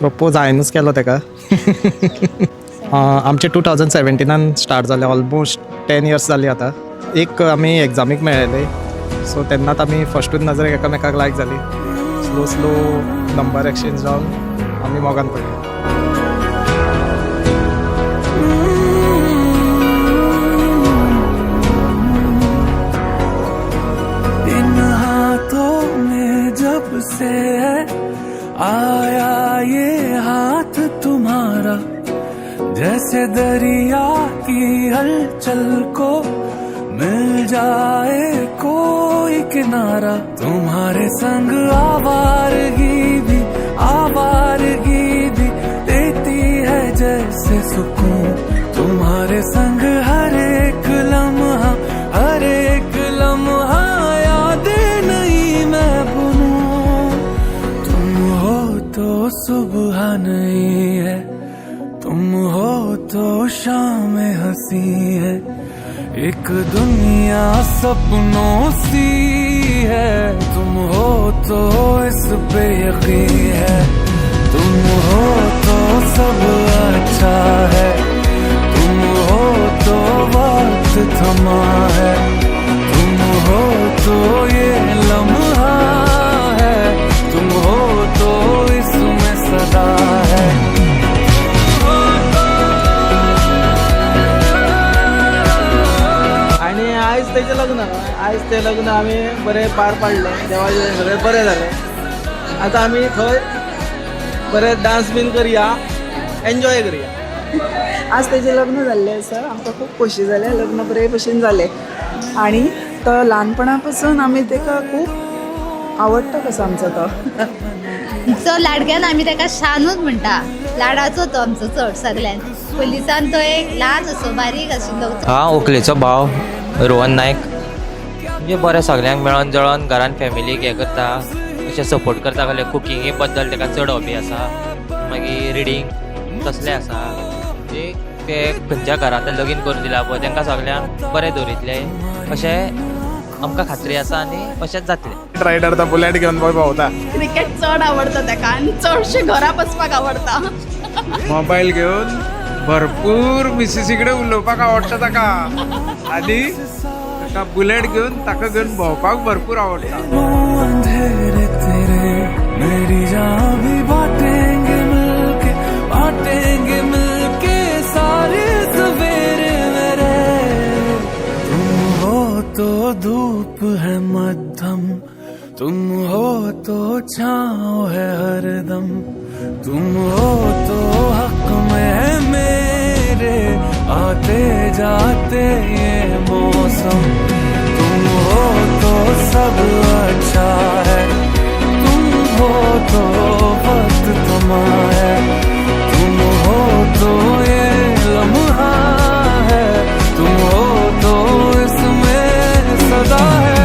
Propose हांवेंनूच केलो ताका. आमचे 2017 स्टार्ट जाले, ऑलमोस्ट 10 इयर्स जाली आतां. एक आमी एग्जामीक मेळ्ळेले, सो तेन्नाच आमी फस्टूच नजरेक एकामेकाक लायक जाली. स्लो स्लो नंबर एक्सचेंज जावन आमी मोगान पडले. इन हाथों में जब से आया ये हाथ तुम्हारा, जैसे दरिया की हलचल को मिल जाए कोई किनारा. तुम्हारे संग आवारगी भी देती है जैसे सुकून. तुम्हारे संग हर एक लम्हा यादें नहीं मैं भूलूं. तुम हो तो सुबह नहीं है, तुम हो तो शाम हंसी है. एक दुनिया सपनों सी है, तुम हो तो इस पे यकीन है. तुम हो तो सब अच्छा है, तुम हो तो वक्त थमा है. तुम हो तो ये लम्हा है, तुम हो तो इसमें सदा है. आणि आयज ते लग्न आम्ही बरे पार पाडले, देवाचे सगळे बरे झाले. आता आम्ही थंय बरे डान्स बीन करया, एन्जॉय करया. आज तेजें लग्न जाल्लें आसा. आमकां खूब खोशी जाल्या, लग्न बरे भशेन जालें. आनी तो ल्हानपणा पासून आमी ताका खूब आवडटा कसो आमचो तो. चो लाडक्यान आमी ताका शानूच म्हणटा. लाडाचो तो आमचो चड सगळ्यान. पयलींसान तो एक ल्हान असो बारीक आशिल्लो. हांव व्हंकलेचो भाव रोहन नायक. म्हणजे बरें सगल्यांक मेळोन जळोन घरान फॅमिलीक हें करता, अशें सपोर्ट करता. कसले कुकिंगे बद्दल ताका चड हॉबी आसा. मागीर रिडींग तसलें आसा. म्हणजे ते खंयच्या घरांत लगीन करून दिला पळय तांकां सगल्यांक बरें दवरितले अशें आमकां खात्री आसा आनी अशेंच जातलें. रायडर तो बुलेट घेवन पळय भोंवता. क्रिकेट चड आवडटा ताका आनी चडशे घरा बसपाक आवडटा. मोबाईल घेवन भरपूर मिसेसी कडेन उलोवपाक आवडटा ताका. आनी ताका बुलेट घेवन ताका घेवन भोंवपाक भरपूर आवडटा. अंधेरे तेरे मेरी जान भी बांटेंगे मिलके सारे सवेरे मेरे. तुम हो तो धूप है मध्यम, तुम हो तो छाँव है हरदम. तुम हो तो हक में है मेरे आते जाते ये मौसम. तुम हो तो सब अच्छा है, तुम हो तो वक्त थमा है. तुम हो तो ये लम्हा है, तुम हो तो इसमें सदा है.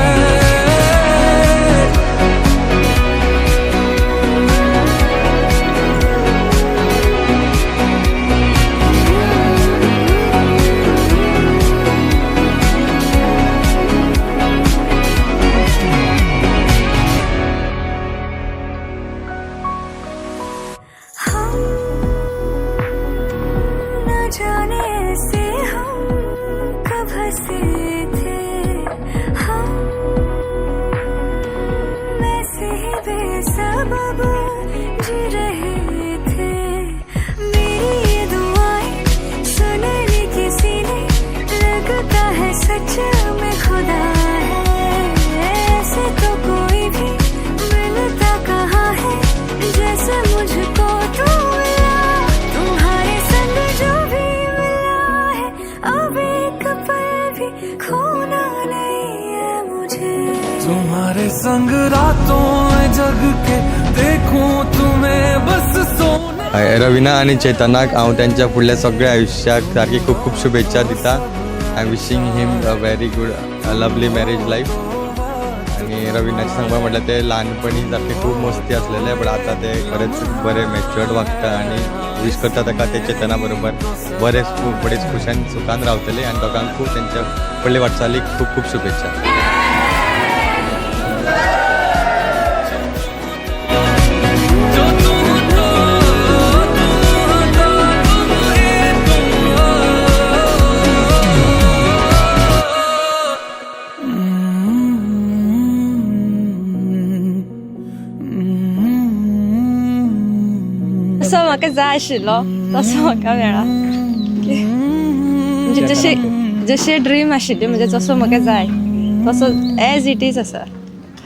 तुम्हारे संग रातों में जग के देखूं तुम्हें बस सोने. रविना आणि चेतनाक हांव त्यांच्या फुडल्या सगळ्या आयुष्याक सारकी खूब खूब शुभेच्छा दिता. I am wishing him a very good lovely marriage life. आणि रविनाचे सांगपा म्हटल्यार ते ल्हानपणी सारके खूब मस्ती आसलेले, बट आतां ते खरेंच बरे मॅच्युअर्ड वागता आनी विश करता ताका ते चेतना बरोबर बरे खुशान सुखान रावतले. आनी दोगांक खूब तेंच्या फुडले वाटचालीक खूब खूब शुभेच्छा. म्हाका जाय आशिल्लो तसो म्हाका मेळ्ळा म्हणजे जशे ड्रीम आशिल्ली म्हणजे जसो म्हाका जाय तसो एज इट इज आसा.